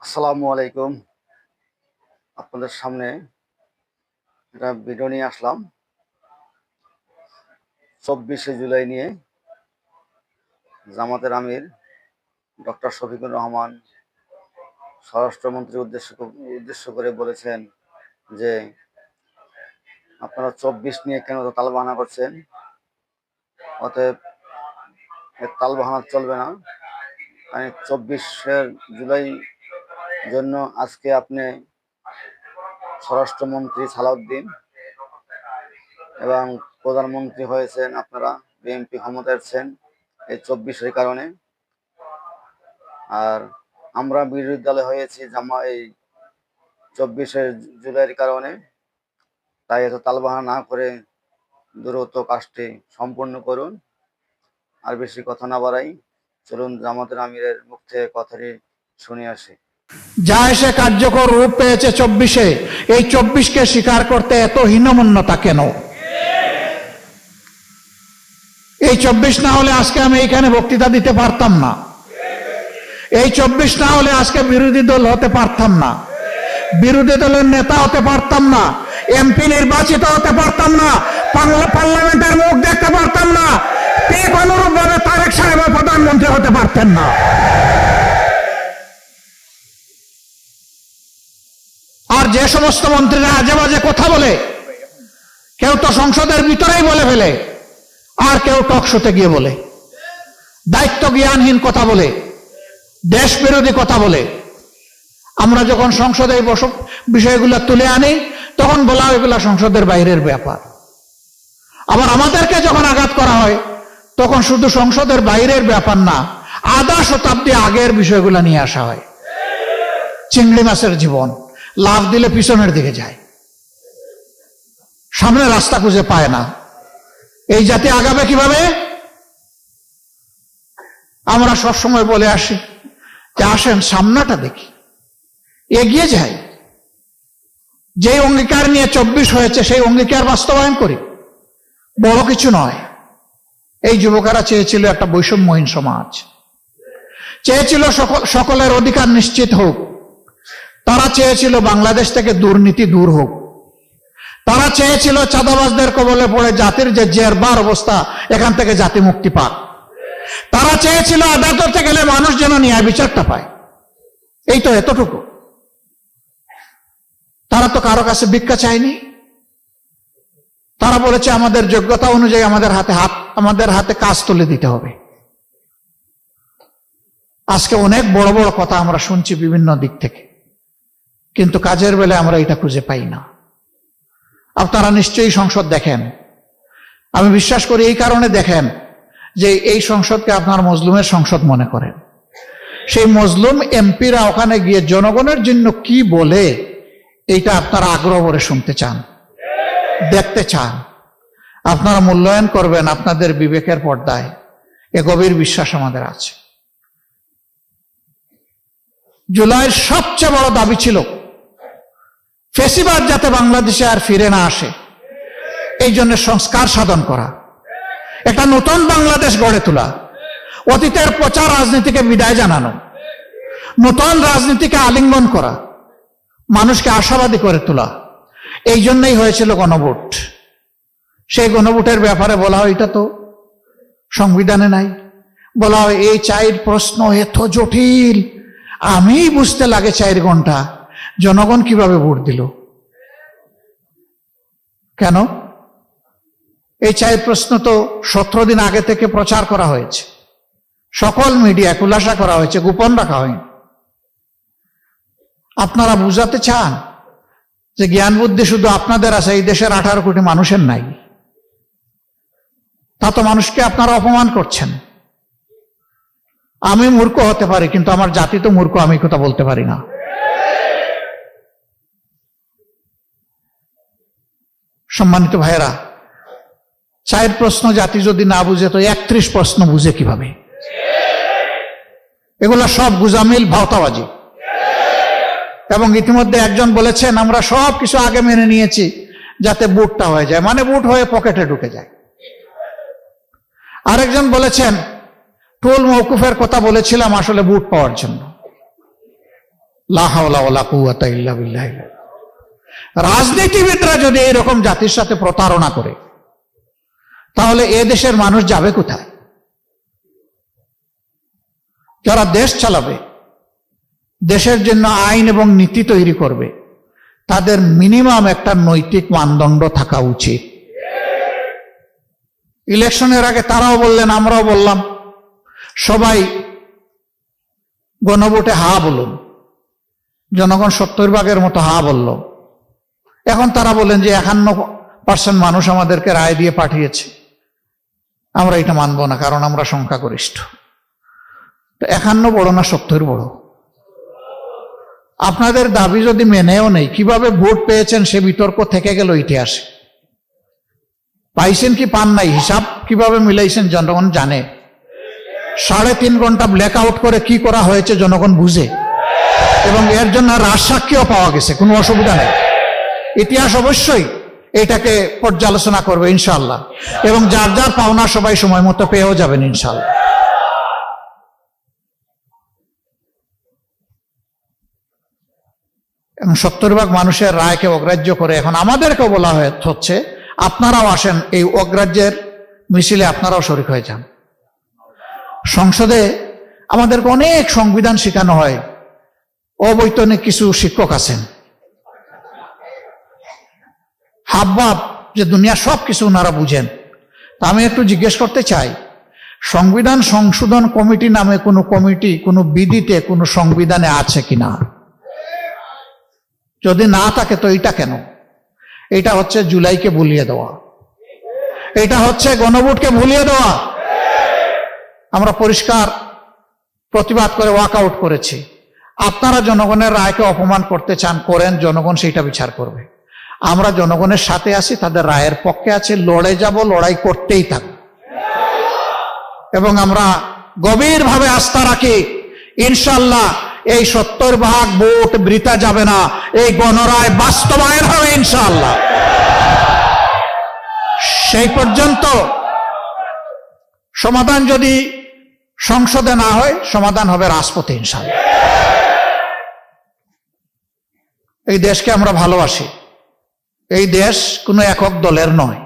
আসসালামু আলাইকুম। আপনাদের সামনে একটা ভিডিও নিয়ে আসলাম 24শে জুলাই নিয়ে। জামাতের আমির ডক্টর শফিকুর রহমান স্বরাষ্ট্রমন্ত্রীর উদ্দেশ্য করে বলেছেন যে আপনারা 24 নিয়ে কেন তো তালবাহানা করছেন, অতএব তালবাহানা চলবে না। মানে 24শে জুলাই জন্য আজকে আপনি স্বরাষ্ট্রমন্ত্রী সালাউদ্দিন এবং প্রধানমন্ত্রী হয়েছেন আপনারা, বিএনপি ক্ষমতায় আছেন এই 24-এর কারণে। আর আমরা বিরোধী দলে হয়েছি এই 24শে জুলাইয়ের কারণে। তাই এত তালবাহানা না করে দ্রুত কাজটি সম্পূর্ণ করুন। আর বেশি কথা না বাড়াই, চলুন জামাতের আমিরের মুখ থেকে কথাটি শুনে আসি। যা এসে কার্যকর রূপ পেয়েছে 24-এ, এই 24কে স্বীকার করতে এত হীনমন্যতা কেন? এই 24 না হলে আজকে আমি এইখানে বক্তৃতা দিতে পারতাম না। এই 24 না হলে আজকে বিরোধী দল হতে পারতাম না, বিরোধী দলের নেতা হতে পারতাম না, এমপি নির্বাচিত হতে পারতাম না, পার্লামেন্টের মুখ দেখতে পারতাম না, ঠিক অনুরূপ ভাবে তারেক সাহেব প্রধানমন্ত্রী হতে পারতেন না। আর যে সমস্ত মন্ত্রীরা আজে বাজে কথা বলে, কেউ তো সংসদের ভিতরেই বলে ফেলে, আর কেউ টকশোতে গিয়ে বলে, দায়িত্ব জ্ঞানহীন কথা বলে, দেশ বিরোধী কথা বলে। আমরা যখন সংসদে এই বিষয়গুলো তুলে আনি তখন বলা হয় এগুলো সংসদের বাইরের ব্যাপার। আবার আমাদেরকে যখন আঘাত করা হয় তখন শুধু সংসদের বাইরের ব্যাপার না, আধা শতাব্দী আগের বিষয়গুলো নিয়ে আসা হয়। চিংড়ি মাছের জীবন, লাফ দিলে পিছনের দিকে যায়, সামনে রাস্তা খুঁজে পায় না। এই জাতি আগাবে কিভাবে? আমরা সবসময় বলে আসি যে আসেন সামনাটা দেখি, এগিয়ে যাই। যে অঙ্গীকার নিয়ে 24 হয়েছে সেই অঙ্গীকার বাস্তবায়ন করি, বড় কিছু নয়। এই যুবকেরা চেয়েছিল একটা বৈষম্যহীন সমাজ, চেয়েছিল সকলের অধিকার নিশ্চিত হোক, তারা চেয়েছিল বাংলাদেশ থেকে দুর্নীতি দূর হোক, তারা চেয়েছিল চাঁদাবাজদের কবলে পড়ে জাতির যে জেরবার অবস্থা এখান থেকে জাতি মুক্তি পাক, তারা চেয়েছিল আদালতে গেলে মানুষ যেন ন্যায় বিচারটা পায়। এই তো এতটুকু। তারা তো কারো কাছে ভিক্ষা চায়নি। তারা বলেছে আমাদের যোগ্যতা অনুযায়ী আমাদের হাতে কাজ তুলে দিতে হবে। আজকে অনেক বড় বড় কথা আমরা শুনছি বিভিন্ন দিক থেকে, কিন্তু কাজের বেলা আমরা এটা খুঁজে পাই না। আপনারা নিশ্চয়ই সংসদ দেখেন, আমি বিশ্বাস করি এই কারণে দেখেন যে এই সংসদকে আপনার মজলুমের সংসদ মনে করেন। সেই মজলুম এমপিরা ওখানে গিয়ে জনগণের জন্য কি বলে এইটা আপনারা আগ্রহ করে শুনতে চান, দেখতে চান। আপনারা মূল্যায়ন করবেন আপনাদের বিবেকের পর্দায়, এ গভীর বিশ্বাস আমাদের আছে। জুলাইয়ের সবচেয়ে বড় দাবি ছিল ফেসিবাদ যাতে বাংলাদেশে আর ফিরে না আসে, এই জন্য সংস্কার সাধন করা, একটা নতুন বাংলাদেশ গড়ে তোলা, অতীতের পচা রাজনীতিকে বিদায় জানানো, নতুন রাজনীতিকে আলিঙ্গন করা, মানুষকে আশাবাদী করে তোলা। এই জন্যই হয়েছিল গণভোট। সেই গণভোটের ব্যাপারে বলা হয় এটা তো সংবিধানে নাই। বলা হয় এই 4 প্রশ্ন এত জটিল, আমি বুঝতে লাগে 4 ঘন্টা, জনগণ কিভাবে ভোট দিল? কেন? এই 4 প্রশ্ন তো 17 দিন আগে থেকে প্রচার করা হয়েছে, সকল মিডিয়া খুলাসা করা হয়েছে, গোপন রাখা হয়নি। আপনারা বুঝাতে চান যে জ্ঞান বুদ্ধি শুধু আপনাদের আছে, এই দেশের 18 কোটি মানুষের নাই। তা তো মানুষকে আপনারা অপমান করছেন। আমি মূর্খ হতে পারি, কিন্তু আমার জাতি তো মূর্খ, আমি কথা বলতে পারি না। সম্মানিত ভাইয়েরা, 4 প্রশ্ন জাতি যদি না বুঝে তো 31 প্রশ্ন বুঝে কিভাবে? এগুলা সব গুজামিল, ভাওতাবাজি। এবং ইতিমধ্যে একজন বলেছেন আমরা সব কিছু আগে মেনে নিয়েছি যাতে বুটটা হয়ে যায়, মানে বুট হয়ে পকেটে ঢুকে যায়। আরেকজন বলেছেন টোল মওকুফের কথা বলেছিলাম আসলে বুট পাওয়ার জন্য। লা হাওলা ওয়ালা কুওয়াতা ইল্লা বিল্লাহ। রাজনীতিবিদরা যদি এরকম জাতির সাথে প্রতারণা করে, তাহলে এ দেশের মানুষ যাবে কোথায়? যারা দেশ চালাবে, দেশের জন্য আইন এবং নীতি তৈরি করবে, তাদের মিনিমাম একটা নৈতিক মানদণ্ড থাকা উচিত। ইলেকশনের আগে তারাও বললেন, আমরাও বললাম, সবাই গণভোটে হা বলুন। জনগণ 70% মতো হা বলল। এখন তারা বলেন যে 51% মানুষ আমাদেরকে রায় দিয়ে পাঠিয়েছে, আমরা এটা মানব না, কারণ আমরা সংখ্যাগরিষ্ঠ। তো 51 বড় না 70 বড়? আপনাদের দাবি যদি মেনেও নেই, কিভাবে ভোট পেয়েছেন সে বিতর্ক থেকে গেল ইতিহাসে। পাইছেন কি পান নাই, হিসাব কিভাবে মিলাইছেন জনগণ জানে। 3.5 ঘন্টা ব্ল্যাক আউট করে কি করা হয়েছে জনগণ বুঝে, এবং এর জন্য রাজসাক্ষীও পাওয়া গেছে, কোনো অসুবিধা নেই। ইতিহাস অবশ্যই এটাকে পর্যালোচনা করবে ইনশাআল্লাহ, এবং যার যার পাওনা সবাই সময় মতো পেয়েও যাবেন ইনশাআল্লাহ। এবং 70% মানুষের রায়কে অগ্রাহ্য করে এখন আমাদেরকে বলা হচ্ছে আপনারাও আসেন, এই অগ্রাহ্যের মিছিলে আপনারাও শরীক হয়ে যান। সংসদে আমাদেরকে অনেক সংবিধান শেখানো হয়, অবৈতনিক কিছু শিক্ষক আছেন, হাবভাব যে দুনিয়ার সব কিছু ওনারা বুঝেন। তা আমি একটু জিজ্ঞেস করতে চাই, সংবিধান সংশোধন কমিটি নামে কোনো কমিটি কোনো বিধিতে কোনো সংবিধানে আছে কিনা? যদি না থাকে তো এটা কেন? এটা হচ্ছে জুলাইকে ভুলিয়ে দেওয়া, এটা হচ্ছে গণভোটকে ভুলিয়ে দেওয়া। আমরা পরিষ্কার প্রতিবাদ করে ওয়াক আউট করেছি। আপনারা জনগণের রায়কে অপমান করতে চান, করেন, জনগণ সেইটা বিচার করবে। আমরা জনগণের সাথে আছি, তাদের রায়ের পক্ষে আছে, লড়ে যাব, লড়াই করতেই থাকব। এবং আমরা গভীরভাবে আস্থা রাখি ইনশাআল্লাহ এই 70% ভোট বৃথা যাবে না, এই গণরায় বাস্তবায়ন হবে ইনশাআল্লাহ। সেই পর্যন্ত সমাধান যদি সংসদে না হয়, সমাধান হবে রাজপথে ইনশাআল্লাহ। এই দেশকে আমরা ভালোবাসি। এই দেশ কোনো একক দলের নয়,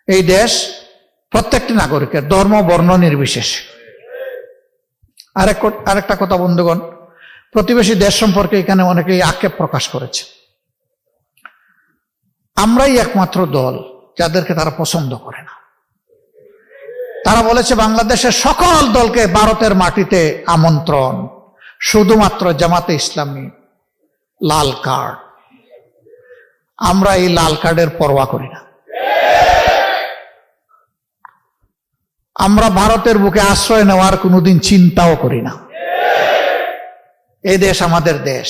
এই দেশ প্রত্যেকটি নাগরিকের, ধর্ম বর্ণ নির্বিশেষে। আরেকটা কথা বন্ধুগণ, প্রতিবেশী দেশ সম্পর্কে এখানে অনেকেই আক্ষেপ প্রকাশ করেছে। আমরাই একমাত্র দল যাদেরকে তারা পছন্দ করে না। তারা বলেছে বাংলাদেশের সকল দলকে ভারতের মাটিতে আমন্ত্রণ, শুধুমাত্র জামাতে ইসলামী লাল কার্ড। আমরা এই লাল কার্ডের পরোয়া করি না। আমরা ভারতের বুকে আশ্রয় নেওয়ার কোনোদিন চিন্তাও করি না। এই দেশ আমাদের দেশ,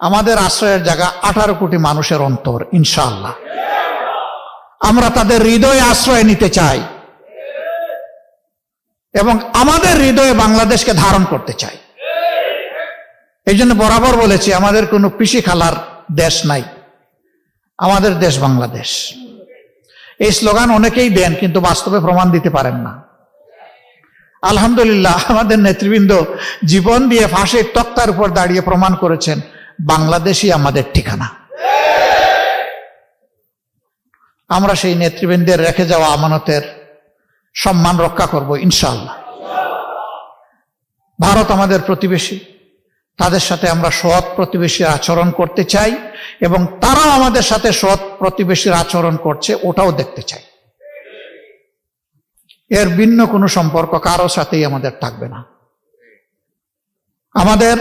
আমাদের আশ্রয়ের জায়গা 18 কোটি মানুষের অন্তর ইনশাআল্লাহ। আমরা তাদের হৃদয়ে আশ্রয় নিতে চাই এবং আমাদের হৃদয়ে বাংলাদেশকে ধারণ করতে চাই। এই জন্য বরাবর বলেছি, আমাদের কোনো পিসি খালার দেশ নাই, আমাদের দেশ বাংলাদেশ। এই স্লোগান অনেকেই দেন, কিন্তু বাস্তবে প্রমাণ দিতে পারেন না। আলহামদুলিল্লাহ, আমাদের নেতৃবৃন্দ জীবন দিয়ে ফাঁসির তক্তার উপর দাঁড়িয়ে প্রমাণ করেছেন বাংলাদেশই আমাদের ঠিকানা। আমরা সেই নেতৃবৃন্দের রেখে যাওয়া আমানতের সম্মান রক্ষা করব ইনশাআল্লাহ। ভারত আমাদের প্রতিবেশী, তাদের সাথে আমরা সৎ প্রতিবেশীর আচরণ করতে চাই এবং তারাও আমাদের সাথে সৎ প্রতিবেশীর আচরণ করছে ওটাও দেখতে চাই। এর ভিন্ন কোনো সম্পর্ক কারো সাথেই আমাদের থাকবে না। আমাদের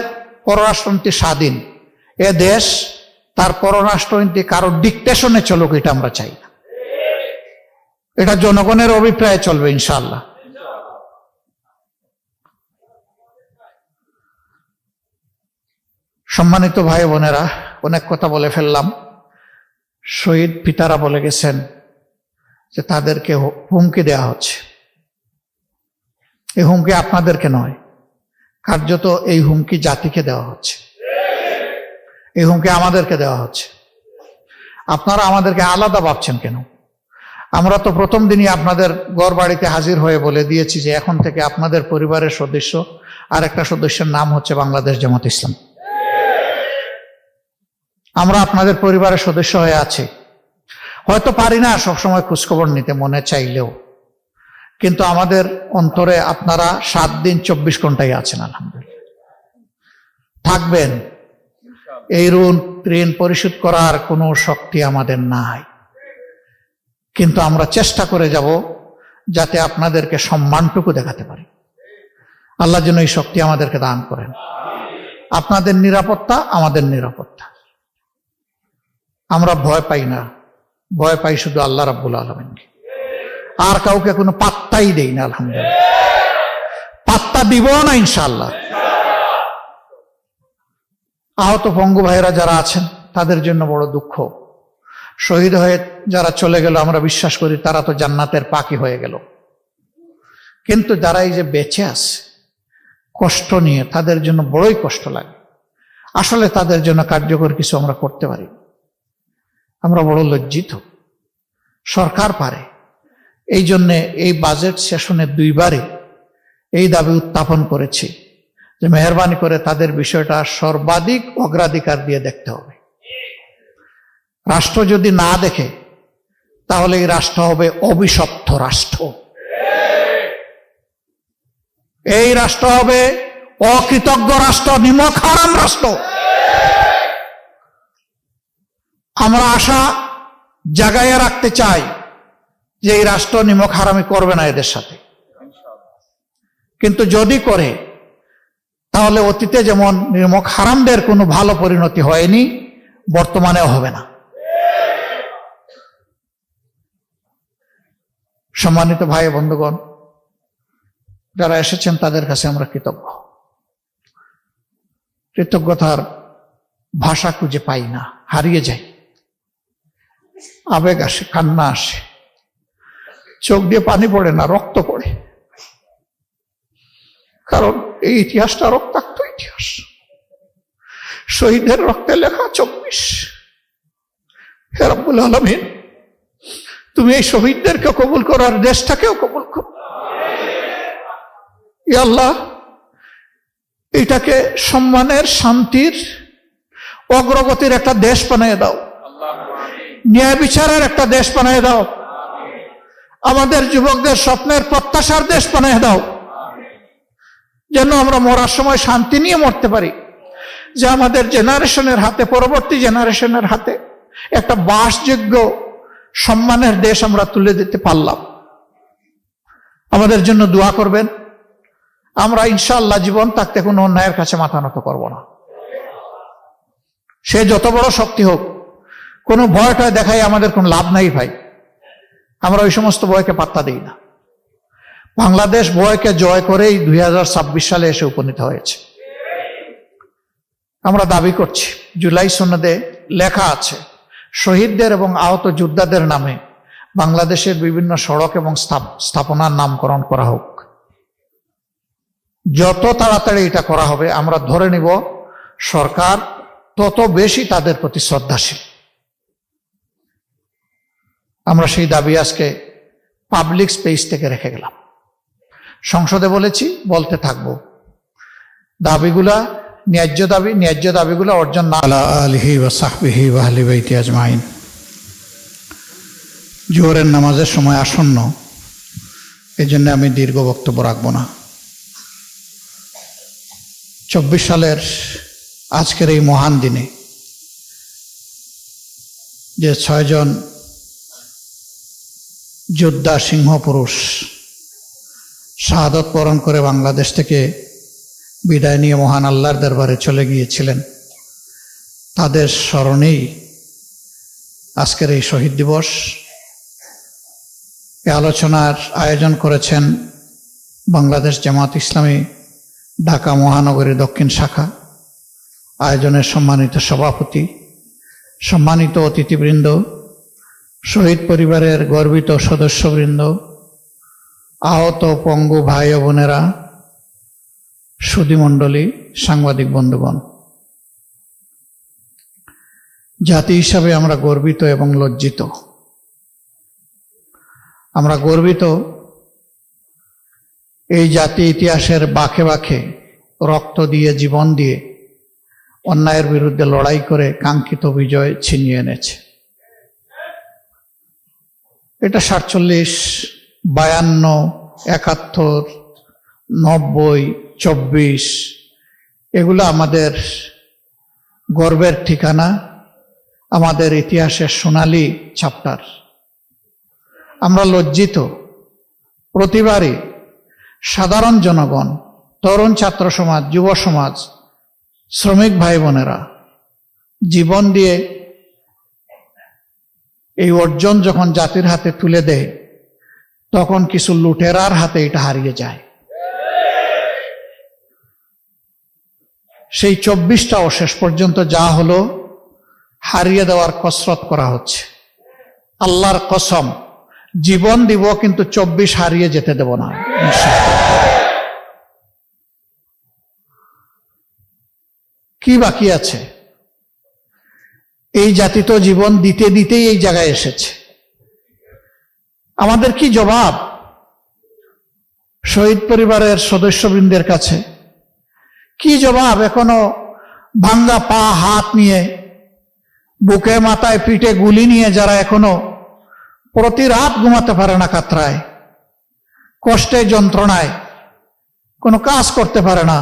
পররাষ্ট্রনীতি স্বাধীন। এ দেশ তার পররাষ্ট্রনীতি কারো ডিকটেশনে চলুক, এটা আমরা চাই না। এটা জনগণের অভিপ্রায়ে চলবে ইনশাআল্লাহ। সম্মানিত ভাই বোনেরা, অনেক কথা বলে ফেললাম। শহীদ পিতারা বলে গেছেন যে তাদেরকে হুমকি দেওয়া হচ্ছে। এই হুমকি আপনাদেরকে নয়, কার্যত এই হুমকি জাতিকে দেওয়া হচ্ছে, এই হুমকি আমাদেরকে দেওয়া হচ্ছে। আপনারা আমাদেরকে আলাদা ভাবছেন কেন? আমরা তো প্রথম দিনই আপনাদের ঘর বাড়িতে হাজির হয়ে বলে দিয়েছি যে এখন থেকে আপনাদের পরিবারের সদস্য আর একটা সদস্যের নাম হচ্ছে বাংলাদেশ জামাত ইসলাম। আমরা আপনাদের পরিবারের সদস্য হয়ে আছি, হয়তো পারি না সবসময় খোঁজখবর নিতে মনে চাইলেও, কিন্তু আমাদের অন্তরে আপনারা 7 দিন 24 ঘন্টাই আছেন। আলহামদুলিল্লাহ থাকবেন। এই ঋণ পরিশোধ করার কোনো শক্তি আমাদের নাই, কিন্তু আমরা চেষ্টা করে যাব যাতে আপনাদেরকে সম্মানটুকু দেখাতে পারি। আল্লাহ যেন এই শক্তি আমাদেরকে দান করেন। আপনাদের নিরাপত্তা আমাদের নিরাপত্তা। আমরা ভয় পাই না, ভয় পাই শুধু আল্লাহ রাব্বুল আলামিনকে। আর কাউকে কোনো পাত্তাই দেই না। আলহামদুলিল্লাহ পাত্তা দিব না ইনশাআল্লাহ। আহত পঙ্গু ভাইয়েরা যারা আছেন তাদের জন্য বড় দুঃখ। শহীদ হয়ে যারা চলে গেল আমরা বিশ্বাস করি তারা তো জান্নাতের পাখি হয়ে গেল, কিন্তু যারা এই যে বেঁচে আছে কষ্ট নিয়ে, তাদের জন্য বড়ই কষ্ট লাগে। আসলে তাদের জন্য কার্যকর কিছু আমরা করতে পারি। আমরা বড় লজ্জিত। সরকার পারে। এই জন্যে এই বাজেট সেশনে 2 বারে এই দাবি উত্থাপন করেছি যে মেহরবানি করে তাদের বিষয়টা সর্বাধিক অগ্রাধিকার দিয়ে দেখতে হবে। রাষ্ট্র যদি না দেখে তাহলে এই রাষ্ট্র হবে অভিশপ্ত রাষ্ট্র। এই রাষ্ট্র হবে অকৃতজ্ঞ রাষ্ট্র, নিমক হারাম রাষ্ট্র। আমরা আশা জাগাইয়া রাখতে চাই যে এই রাষ্ট্র নিমক হারামি করবে না এদের সাথে, কিন্তু যদি করে তাহলে অতীতে যেমন নিমক হারামদের কোনো ভালো পরিণতি হয়নি, বর্তমানেও হবে না। সম্মানিত ভাই বন্ধুগণ, যারা এসেছেন তাদের কাছে আমরা কৃতজ্ঞ। কৃতজ্ঞতার ভাষা খুঁজে পাই না, হারিয়ে যাই। আবেগ আসে, কান্না আসে, চোখ দিয়ে পানি পড়ে না, রক্ত পড়ে। কারণ এই ইতিহাসটা রক্তাক্ত ইতিহাস। শহীদের রক্তে লেখা 24। হে রব্বুল আলামিন, তুমি এই শহীদদেরকে কবুল করো আর দেশটাকেও কবুল করো। ইয়া আল্লাহ, এটাকে সম্মানের, শান্তির, অগ্রগতির একটা দেশ বানিয়ে দাও। ন্যায় বিচারের একটা দেশ বানিয়ে দাও। আমাদের যুবকদের স্বপ্নের প্রত্যাশার দেশ বানিয়ে দাও, যেন আমরা মরার সময় শান্তি নিয়ে মরতে পারি। যে আমাদের জেনারেশনের হাতে, পরবর্তী জেনারেশনের হাতে একটা বাসযোগ্য সম্মানের দেশ আমরা তুলে দিতে পারলাম। আমাদের জন্য দোয়া করবেন। আমরা ইনশাআল্লাহ জীবন থাকতে কোনো অন্যায়ের কাছে মাথা নত করব না। সে যত বড় শক্তি হোক, কোনো ভয়টা দেখাই আমাদের কোনো লাভ নাই ভাই। আমরা ওই সমস্ত ভয়কে পাত্তা দিই না। বাংলাদেশ ভয়কে জয় করেই 2026 সালে এসে উপনীত হয়েছে। আমরা দাবি করছি, জুলাই সনদে লেখা আছে শহীদদের এবং আহত যোদ্ধাদের নামে বাংলাদেশের বিভিন্ন সড়ক এবং স্থাপনার নামকরণ করা হোক। যত তাড়াতাড়ি এটা করা হবে আমরা ধরে নিব সরকার তত বেশি তাদের প্রতি শ্রদ্ধাশীল। আমরা সেই দাবি আজকে পাবলিক স্পেস থেকে রেখে গেলাম। সংসদে বলেছি, বলতে থাকবো। দাবিগুলা ন্যায্য দাবিগুলা অর্জন না। আলা আলিহি ওয়া সাহবিহি ওয়া আহলি বাইতি আজমাইন। জোহরের নামাজের সময় আসন্ন, এই জন্য আমি দীর্ঘ বক্তব্য রাখবো না। 24 সালের আজকের এই মহান দিনে যে 6 জন যোদ্ধা, সিংহ পুরুষ শাহাদত বরণ করে বাংলাদেশ থেকে বিদায় নিয়ে মহান আল্লাহর দরবারে চলে গিয়েছিলেন, তাদের স্মরণেই আজকের এই শহীদ দিবস। এই আলোচনার আয়োজন করেছেন বাংলাদেশ জামাত ইসলামী ঢাকা মহানগরী দক্ষিণ শাখা। আয়োজনের সম্মানিত সভাপতি, সম্মানিত অতিথিবৃন্দ, শহীদ পরিবারের গর্বিত সদস্যবৃন্দ, আহত পঙ্গু ভাই ও বোনেরা, সুধীমণ্ডলী, সাংবাদিক বন্ধুগণ, জাতি হিসাবে আমরা গর্বিত এবং লজ্জিত। আমরা গর্বিত এই জাতি ইতিহাসের বাঁকে বাঁকে রক্ত দিয়ে, জীবন দিয়ে অন্যায়ের বিরুদ্ধে লড়াই করে কাঙ্ক্ষিত বিজয় ছিনিয়ে এনেছে। এটা 47, 52, 71, 90, 24 এগুলো আমাদের গর্বের ঠিকানা, আমাদের ইতিহাসের সোনালী চ্যাপ্টার। আমরা লজ্জিত, প্রতিবারই সাধারণ জনগণ, তরুণ ছাত্র সমাজ, যুব সমাজ, শ্রমিক ভাই বোনেরা জীবন দিয়ে এই অর্জন যখন জাতির হাতে তুলে দেয়, তখন কিছু লুটেরার হাতে এটা হারিয়ে যায়। সেই 24টাও শেষ পর্যন্ত যা হলো, হারিয়ে দেওয়ার কসরত করা হচ্ছে। আল্লাহর কসম, জীবন দিব কিন্তু 24 হারিয়ে যেতে দেব না। কি বাকি আছে? এই জাতি তো জীবন দিতে দিতেই এই জায়গায় এসেছে। আমাদের কি জবাব শহীদ পরিবারের সদস্যবৃন্দের কাছে? কি জবাব এখনো ভাঙ্গা পা হাত নিয়ে, বুকে মাথায় পিঠে গুলি নিয়ে যারা এখনো প্রতি রাত ঘুমাতে পারে না, কাতরায়, কষ্টে, যন্ত্রণায়, কোনো কাজ করতে পারে না,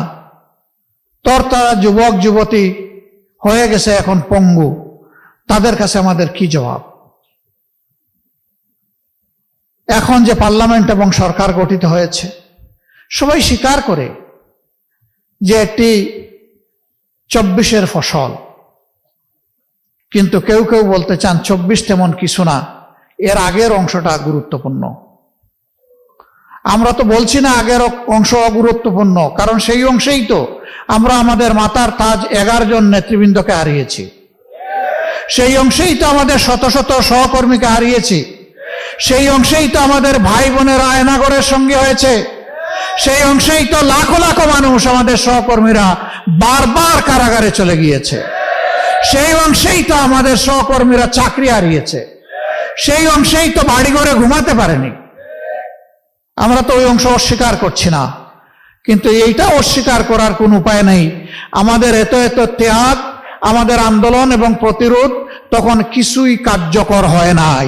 তারা যুবক যুবতী হয়ে গেছে এখন পঙ্গু, তাদের কাছে আমাদের কি জবাব? এখন যে পার্লামেন্ট এবং সরকার গঠিত হয়েছে, সবাই স্বীকার করে যে এটি 24-এর ফসল, কিন্তু কেউ কেউ বলতে চান 24 তেমন কিছু না, এর আগের অংশটা গুরুত্বপূর্ণ। আমরা তো বলছি না আগের অংশ অগুরুত্বপূর্ণ, কারণ সেই অংশেই তো আমরা আমাদের মাতার তাজ 11 জন নেতৃবৃন্দকে হারিয়েছি, সেই অংশেই তো আমাদের শত শত সহকর্মীকে হারিয়েছি, সেই অংশেই তো আমাদের ভাই বোনেরা আয়নাগরের সঙ্গে হয়েছে, সেই অংশেই তো লাখো লাখো মানুষ, আমাদের সহকর্মীরা বারবার কারাগারে চলে গিয়েছে, সেই অংশেই তো আমাদের সহকর্মীরা চাকরি হারিয়েছে, সেই অংশেই তো বাড়িঘরে ঘুমাতে পারেনি। আমরা তো ওই অংশ অস্বীকার করছি না, কিন্তু এইটা অস্বীকার করার কোন উপায় নেই। আমাদের এত এত ত্যাগ, আমাদের আন্দোলন এবং প্রতিরোধ তখন কিছুই কার্যকর হয় নাই।